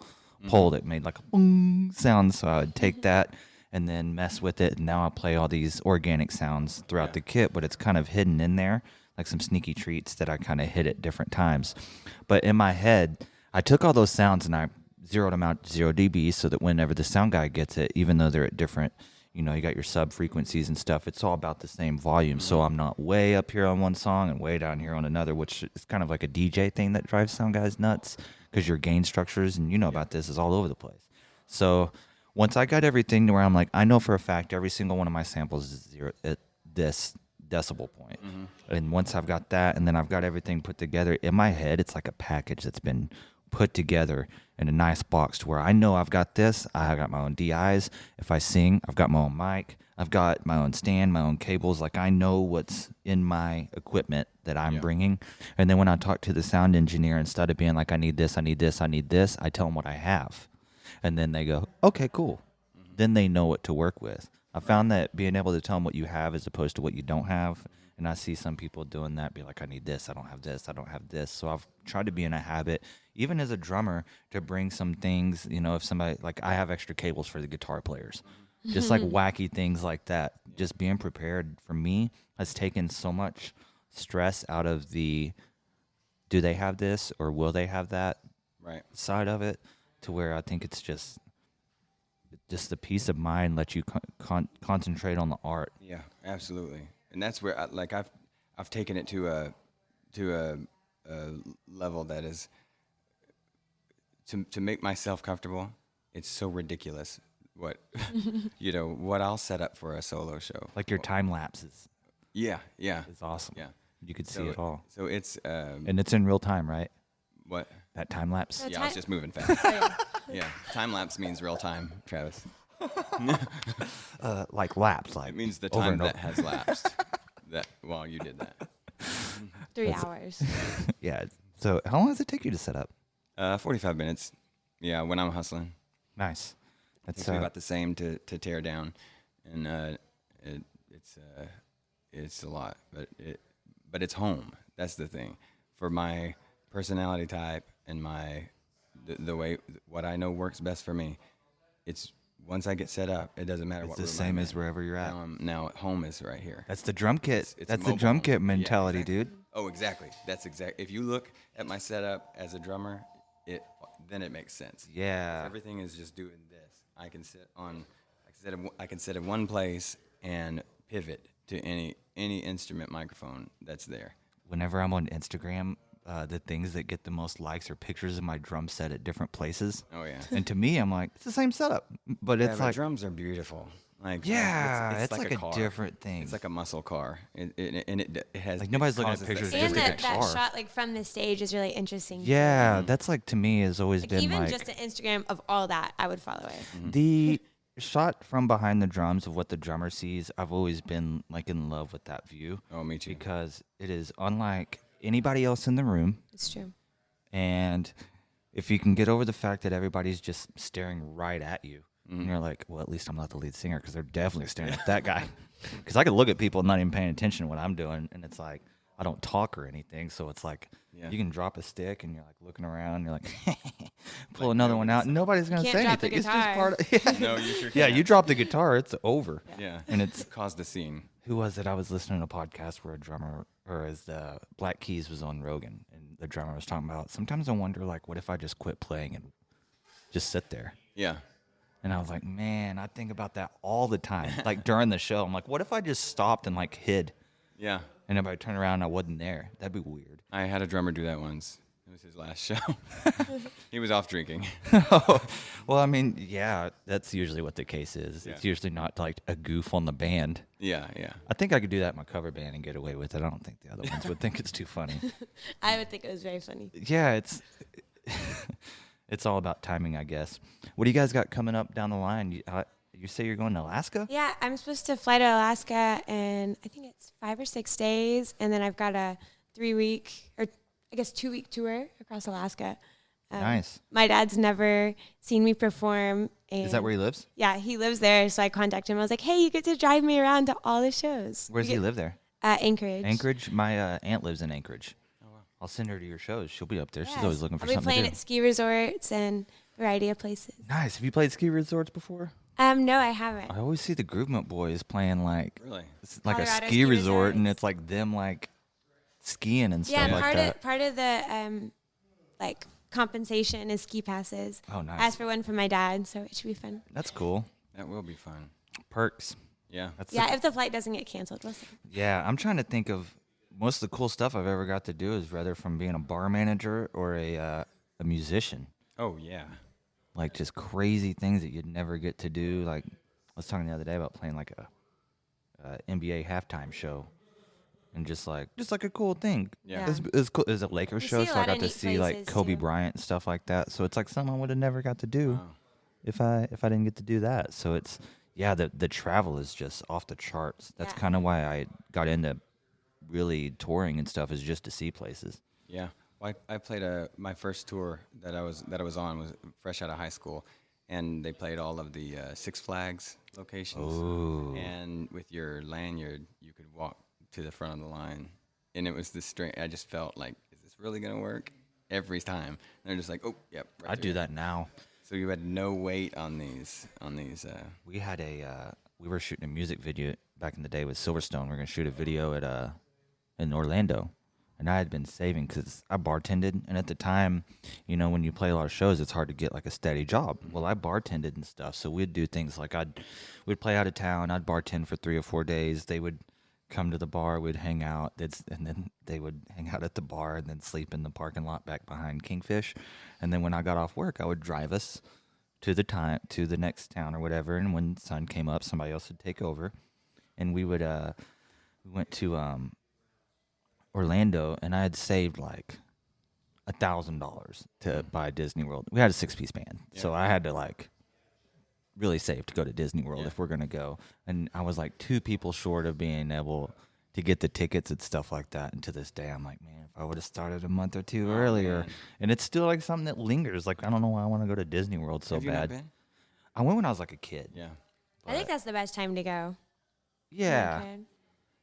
pole that made like a boom sound. So I would take that and then mess with it, and now I play all these organic sounds throughout the kit, but it's kind of hidden in there, like some sneaky treats that I kind of hit at different times. But in my head, I took all those sounds and I zeroed them out to 0 dB, so that whenever the sound guy gets it, even though they're at different, you got your sub frequencies and stuff, it's all about the same volume. So I'm not way up here on one song and way down here on another, which is kind of like a DJ thing that drives sound guys nuts, because your gain structures, and about this, is all over the place. So once I got everything to where I'm like, I know for a fact every single one of my samples is zero at this decibel point. And once I've got that, and then I've got everything put together in my head, it's like a package that's been put together in a nice box to where I know I've got this. I got my own DIs. If I sing, I've got my own mic. I've got my own stand, my own cables. Like I know what's in my equipment that I'm bringing. And then when I talk to the sound engineer, instead of being like, I need this, I need this, I need this, I tell them what I have. And then they go, okay, cool. Then they know what to work with. I found that being able to tell them what you have as opposed to what you don't have, and I see some people doing that, be like, I need this, I don't have this, I don't have this. So I've tried to be in a habit, even as a drummer, to bring some things, if somebody, like I have extra cables for the guitar players, just like wacky things like that. Just being prepared for me has taken so much stress out of the, do they have this or will they have that side of it, to where I think it's just the peace of mind lets you concentrate on the art.
Yeah, absolutely. And that's where I've taken it to a level that is to make myself comfortable. It's so ridiculous what what I'll set up for a solo show.
Like your time lapses.
Yeah.
It's awesome.
Yeah.
You could see it all.
So it's
and it's in real time, right?
What?
That time lapse.
That's
Yeah, I was
hi-
just moving fast.
Oh, yeah.
Yeah, time lapse means real time, Travis.
Like lapse, like
It means the
over
time
and
that
over.
has lapsed. That while you did that.
3 hours.
Yeah. So how long does it take you to set up?
45 minutes. Yeah, when I'm hustling.
Nice.
Takes
That's
me about the same to tear down, and it's a lot, but it's home. That's the thing. For my personality type and the way what I know works best for me, it's once I get set up, it doesn't matter
it's
what
the
room
same
I'm
as
in.
wherever you're at.
Now home is right here.
That's the drum kit.
It's
That's the drum
mobile.
kit
Yeah,
mentality,
exactly.
dude.
Oh, exactly. That's exact. If you look at my setup as a drummer, then it makes sense.
Yeah.
Everything is just doing this. I can sit in one place and pivot to any instrument microphone that's there.
Whenever I'm on Instagram, the things that get the most likes are pictures of my drum set at different places.
Oh yeah.
And to me, I'm like, it's the same setup, but it's
but
like,
drums are beautiful. Like
yeah, it's like a
car.
different thing.
It's like a muscle car. It has
Like, nobody's looking at
causes
pictures
that
of
And
different
that
car.
shot like from the stage is really interesting.
Yeah, that's like to me has always
Like,
been
even
like
just an Instagram of all that, I would follow it.
the shot from behind the drums of what the drummer sees. I've always been like in love with that view
Oh, me too.
because it is unlike anybody else in the room.
It's true.
And if you can get over the fact that everybody's just staring right at you, and you're like, well, at least I'm not the lead singer because they're definitely staring at that guy. Because I can look at people not even paying attention to what I'm doing, and it's like I don't talk or anything, so it's like you can drop a stick and you're like looking around, and you're like, pull
Like
another one out, and nobody's gonna
can't
say
drop the
anything. It's just
guitar.
part of yeah.
No, you sure
Yeah,
can't.
you drop the guitar, it's over.
Yeah.
And it's
caused the scene.
who was it? I was listening to a podcast where a drummer, or as the Black Keys was on Rogan, and the drummer was talking about, sometimes I wonder, like, what if I just quit playing and just sit there?
Yeah.
And I was like, man, I think about that all the time. Like during the show, I'm like, what if I just stopped and like hid,
Yeah.
and if I turned around and I wasn't there? That'd be weird.
I had a drummer do that once. It was his last show. He was off drinking.
Well, I mean, yeah, that's usually what the case is. It's
Yeah.
usually not like a goof on the band.
Yeah, yeah.
I think I could do that in my cover band and get away with it. I don't think the other ones would think it's too funny.
I would think it was very funny.
Yeah, it's it's all about timing, I guess. What do you guys got coming up down the line? You say you're going to Alaska?
Yeah, I'm supposed to fly to Alaska in, I think it's 5 or 6 days. And then I've got a 3-week, or I guess 2-week tour across Alaska.
Nice.
My dad's never seen me perform. And
Is that where he lives?
Yeah, he lives there. So I contacted him. I was like, hey, you get to drive me around to all the shows.
Where does he live there?
Anchorage.
Anchorage? My aunt lives in Anchorage. I'll send her to your shows. She'll be up there. She's
Yes.
always looking for
I'll be
something
playing
to do.
at ski resorts and a variety of places.
Nice. Have you played ski resorts before?
No, I haven't.
I always see the Groovement Boys playing like
Really?
it's like a
Colorado
ski
ski
resort, and
resorts.
it's like them like skiing and
Yeah,
stuff like
part
that.
of part of the like compensation is ski passes.
Oh, nice.
I asked for one for my dad, so it should be fun.
That's cool.
That will be fun.
Perks.
Yeah.
That's
Yeah, if the flight doesn't get canceled, we'll see.
yeah. I'm trying to think of most of the cool stuff I've ever got to do is rather from being a bar manager or a musician.
Oh, yeah.
Like just crazy things that you'd never get to do. Like I was talking the other day about playing like a NBA halftime show, and just like a cool thing.
Yeah.
Yeah.
It's cool. It's a Lakers
You
show,
see a
so I
lot
got
of
to
neat
see like
places,
Kobe
too.
Bryant and stuff like that. So it's like something I would have never got to do
Wow.
if I didn't get to do that. So it's the travel is just off the charts. That's
Yeah.
kind of why I got into really touring and stuff, is just to see places.
Yeah. Well, I played my first tour that I was on was fresh out of high school, and they played all of the Six Flags locations.
Ooh.
And with your lanyard, you could walk to the front of the line, and it was this strange. I just felt like, is this really gonna work? Every time, and they're just like, oh, yep. Right
I do
there.
that now.
So you had no weight on these.
We had we were shooting a music video back in the day with Silverstone. We were gonna shoot a video at in Orlando, and I had been saving because I bartended, and at the time, you know, when you play a lot of shows, it's hard to get like a steady job. Well, I bartended and stuff, so we'd do things like we'd play out of town. I'd bartend for 3 or 4 days. They would come to the bar, we'd hang out, and then they would hang out at the bar and then sleep in the parking lot back behind Kingfish. And then when I got off work, I would drive us to the next town or whatever. And when the sun came up, somebody else would take over, and we went to Orlando, and I had saved like $1,000 to buy Disney World. We had a 6-piece band, so I had to like really save to go to Disney World if we're gonna go. And I was like 2 people short of being able to get the tickets and stuff like that. And to this day, I'm like, man, if I would have started a month or 2 earlier. And it's still like something that lingers. Like, I don't know why I want to go to Disney World so
Have you not
bad.
been?
I went when I was like a kid.
Yeah.
I think that's the best time to go.
Yeah.
Okay.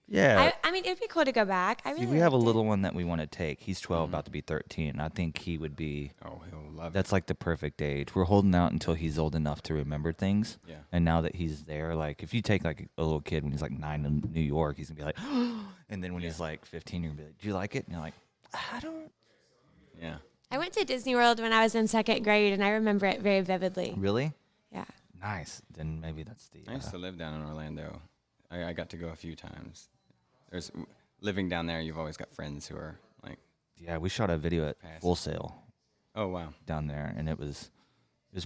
Yeah.
I mean, it'd be cool to go back. I really
See, we have a
liked it.
little one that we want to take. He's 12, about to be 13. I think he would be.
Oh, he'll love it.
That's like the perfect age. We're holding out until he's old enough to remember things.
Yeah.
And now that he's there, like if you take like a little kid when he's like 9 in New York, he's gonna be like, and then when he's like 15, you're gonna be like, do you like it? And you're like, I don't.
Yeah.
I went to Disney World when I was in 2nd grade, and I remember it very vividly.
Really?
Yeah.
Nice. Then maybe that's the.
I used to live down in Orlando. I got to go a few times. Living down there, you've always got friends who are like.
Yeah, we shot a video at
Pass.
Full Sail
Oh wow.
down there, and it was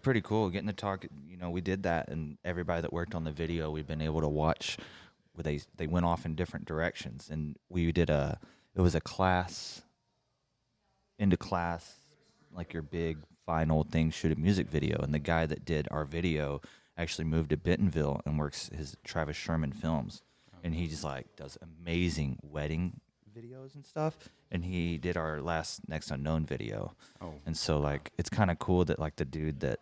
pretty cool getting to talk. We did that, and everybody that worked on the video, we've been able to watch. Where they went off in different directions, and we did it was a class. Into class, like your big final thing, shoot a music video, and the guy that did our video actually moved to Bentonville and works his Travis Sherman Films, and he just like does amazing wedding videos and stuff, and he did our last Next Unknown video. And so like it's kind of cool that like the dude that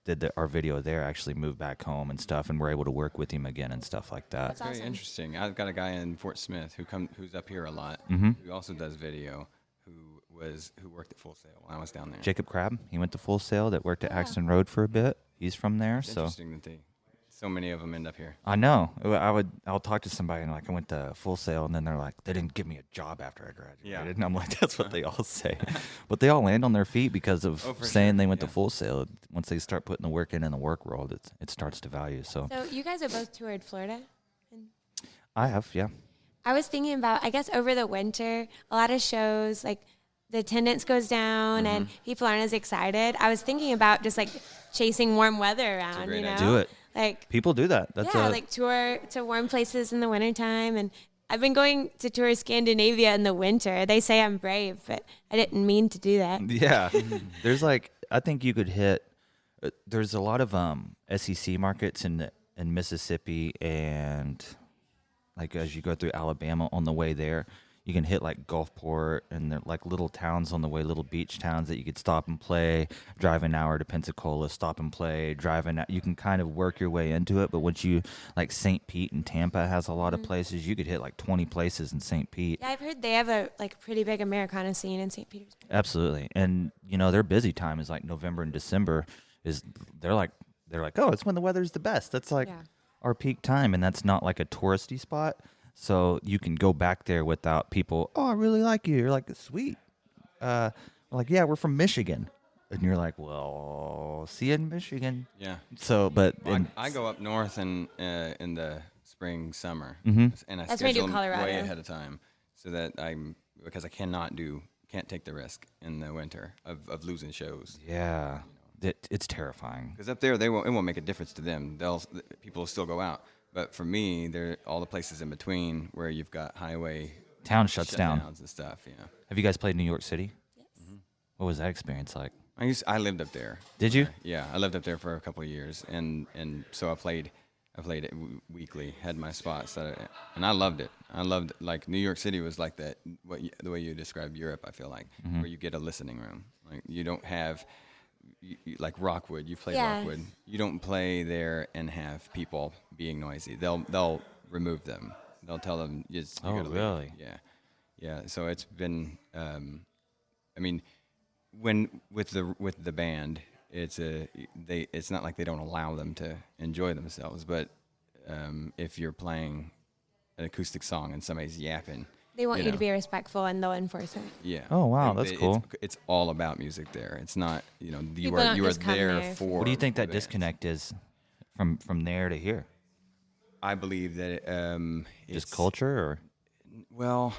did our video there actually moved back home and stuff, and we're able to work with him again and stuff like that.
That's
Very
awesome.
interesting. I've got a guy in Fort Smith who's up here a lot,
Mm-hmm.
who also does video, who worked at Full Sail when I was down there.
Jacob Crabb, he went to Full Sail, that worked at Axton Road for a bit. He's from there,
It's
so
interesting that so many of them end up here.
I know. I'll talk to somebody and like I went to Full Sail, and then they're like, they didn't give me a job after I graduated.
Yeah.
And I'm like, that's what they all say. But they all land on their feet because of
Oh, for
saying
sure.
they went to
Yeah.
Full Sail. Once they start putting the work in the work world, it starts to value. So
So you guys are both toured Florida?
I have, yeah.
I was thinking about, I guess over the winter, a lot of shows, like the attendance goes down and people aren't as excited. I was thinking about just like chasing warm weather around,
great
you know?
idea.
Do it.
Like,
People do that. That's
like tour to warm places in the wintertime. And I've been going to tour Scandinavia in the winter. They say I'm brave, but I didn't mean to do that.
yeah. There's like, I think you could hit. There's a lot of SEC markets in Mississippi, and like as you go through Alabama on the way there, you can hit like Gulfport, and they're like little towns on the way, little beach towns that you could stop and play, drive an hour to Pensacola, stop and play, you can kind of work your way into it. But once you, like St. Pete and Tampa has a lot of places, you could hit like 20 places in St. Pete.
Yeah, I've heard they have a like pretty big Americana scene in St. Petersburg.
Absolutely. And their busy time is like November and December they're like, oh, it's when the weather's the best. That's like
Yeah.
our peak time, and that's not like a touristy spot. So you can go back there without people, oh, I really like you. You're like, sweet. Like, yeah, we're from Michigan. And you're like, well, see you in Michigan.
Yeah.
So, but
Well, I go up north in the spring, summer,
Mhm.
and I
That's when I do
schedule them
Colorado.
way ahead of time so that because I can't take the risk in the winter of losing shows.
yeah, it's terrifying.
Because up there, it won't make a difference to them. People will still go out. But for me, there all the places in between where you've got highway
Town shuts down.
shutdowns and stuff. Yeah.
Have you guys played New York City?
Yes.
What was that experience like?
I lived up there.
Did you?
Yeah, I lived up there for a couple of years, and so I played it weekly. Had my spots and I loved it. I loved like New York City was like that. The way you described Europe, I feel like where you get a listening room. Like you don't have. Like Rockwood, you've played
Yeah.
Rockwood. You don't play there and have people being noisy. They'll remove them. They'll tell them you
Oh,
gotta leave.
really?
Yeah. So it's been. I mean, when with the band, it's not like they don't allow them to enjoy themselves. But if you're playing an acoustic song and somebody's yapping,
They want you
know.
to be respectful and they'll enforce it.
yeah.
Oh, wow, that's cool.
It's all about music there. It's not, you
People don't
are
just come
there
there.
for.
What do you think
the
that
bands.
disconnect is from there to here?
I believe that
Just
it's
culture, or
Well,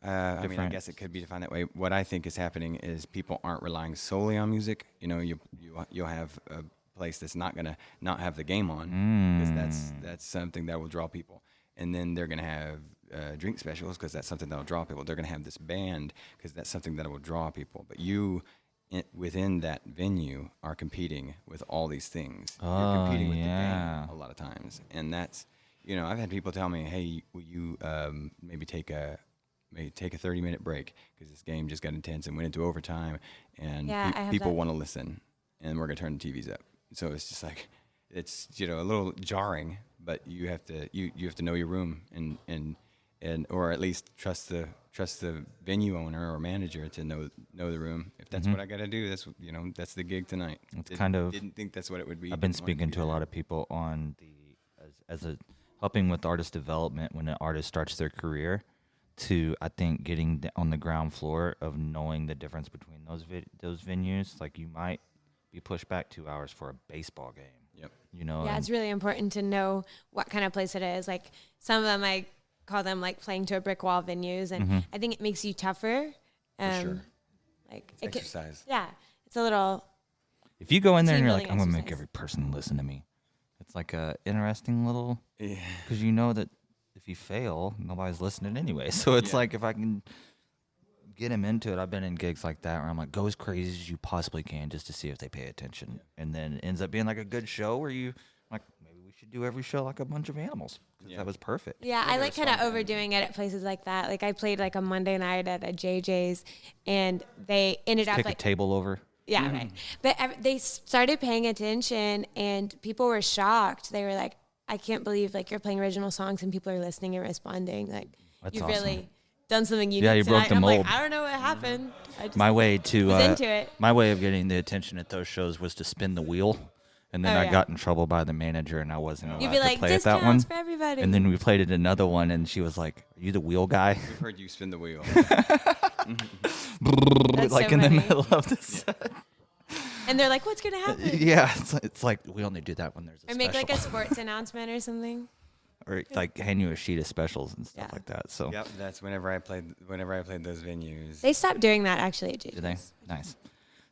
I mean, I
Different.
guess it could be defined that way. What I think is happening is people aren't relying solely on music. You'll have a place that's not gonna not have the game on because that's something that will draw people, and then they're gonna have drink specials because that's something that'll draw people. They're going to have this band because that's something that will draw people. But you, within that venue, are competing with all these things. You're competing with the game a lot of times. And that's, I've had people tell me, hey, will you maybe take a 30-minute break because this game just got intense and went into overtime, and people want to listen, and we're going to turn the TVs up. So it's just like, it's a little jarring, but you have to know your room and or at least trust the venue owner or manager to know the room. If that's what I got to do, that's the gig tonight. Didn't think that's what it would be.
I've been speaking to a lot of people on as helping with artist development when an artist starts their career, to I think getting on the ground floor of knowing the difference between those venues. Like, you might be pushed back 2 hours for a baseball game.
Yep.
Yeah, it's really important to know what kind of place it is. Like, some of them, I call them like playing to a brick wall venues, and I think it makes you tougher.
For sure.
Like,
it's exercise.
It's a little.
If you go in there and you're like, I'm
exercise.
gonna make every person listen to me, it's like a interesting little, because you know that if you fail, nobody's listening anyway. So it's like, if I can get them into it, I've been in gigs like that where I'm like, go as crazy as you possibly can just to see if they pay attention. And then it ends up being like a good show where you like, maybe we should do every show like a bunch of animals. That was perfect.
Yeah, I like kind of overdoing it at places like that. Like, I played like a Monday night at a JJ's, and they ended up
Kick
like
a table over.
Yeah, right. But they started paying attention, and people were shocked. They were like, I can't believe like you're playing original songs and people are listening and responding. Like,
That's
you've
awesome.
Really done something unique.
Yeah, you broke the
I'm
mold.
like, I don't know what happened. I just
My way to
was into it.
My way of getting the attention at those shows was to spin the wheel, and then I got in trouble by the manager, and I wasn't allowed
You'd be
to
like,
play at that one.
discounts for everybody.
And then we played at another one, and she was like, "Are you the wheel guy?"
We've heard you spin the wheel.
That's
like
so
in
funny.
the middle of the set.
And they're like, what's gonna happen?
Yeah, it's like we only do that when there's a
Or make
special.
like a sports announcement or something.
Or like hand you a sheet of specials and stuff
Yeah.
like that. So
Yep, that's whenever I played those venues.
They stopped doing that actually at JJ's.
do they? Nice.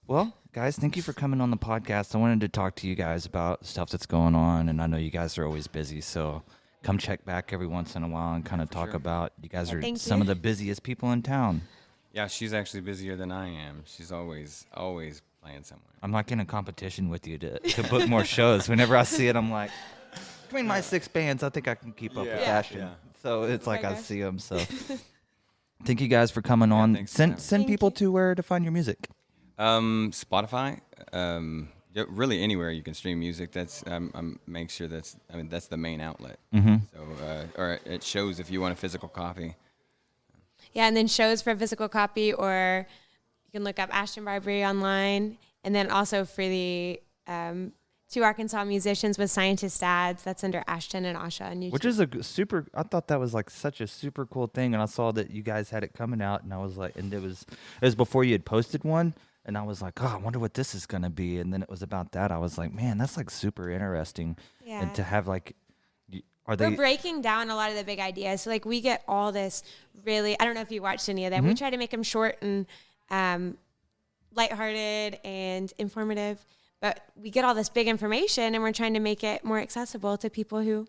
Well, guys, thank you for coming on the podcast. I wanted to talk to you guys about stuff that's going on, and I know you guys are always busy, so come check back every once in a while and kind of talk about. You guys are
thank
some
you.
of the busiest people in town.
Yeah, she's actually busier than I am. She's always playing somewhere.
I'm like in a competition with you to book more shows. Whenever I see it, I'm like, between my 6 bands, I think I can keep up with Ashtyn.
Yeah.
So it's like I
Okay.
see them. So thank you guys for coming on.
thanks for having me.
Send people to where to find your music.
Spotify, really anywhere you can stream music. That's make sure that's the main outlet. So or it shows if you want a physical copy.
Yeah, and then shows for a physical copy, or you can look up Ashtyn Barbaree online. And then also for the 2 Arkansas musicians with scientist dads, that's under Ashtyn and Asha on YouTube.
Which is super. I thought that was like such a super cool thing, and I saw that you guys had it coming out, and I was like, and it was before you had posted one, and I was like, oh, I wonder what this is gonna be, and then it was about that. I was like, man, that's like super interesting,
Yeah.
and to have like, are
We're
they?
breaking down a lot of the big ideas. So like we get all this really, I don't know if you watched any of them. We try to make them short and lighthearted and informative, but we get all this big information and we're trying to make it more accessible to people who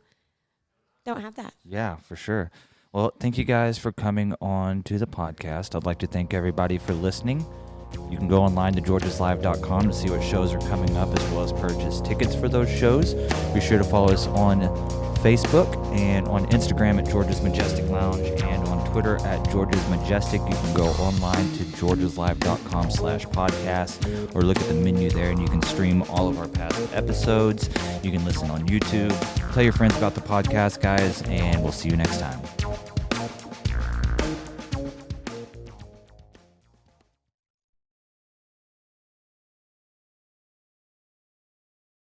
don't have that.
Yeah, for sure. Well, thank you guys for coming on to the podcast. I'd like to thank everybody for listening. You can go online to georgeslive.com to see what shows are coming up, as well as purchase tickets for those shows. Be sure to follow us on Facebook and on Instagram at George's Majestic Lounge, and on Twitter at George's Majestic. You can go online to georgeslive.com/podcast, or look at the menu there and you can stream all of our past episodes. You can listen on YouTube. Tell your friends about the podcast, guys, and we'll see you next time.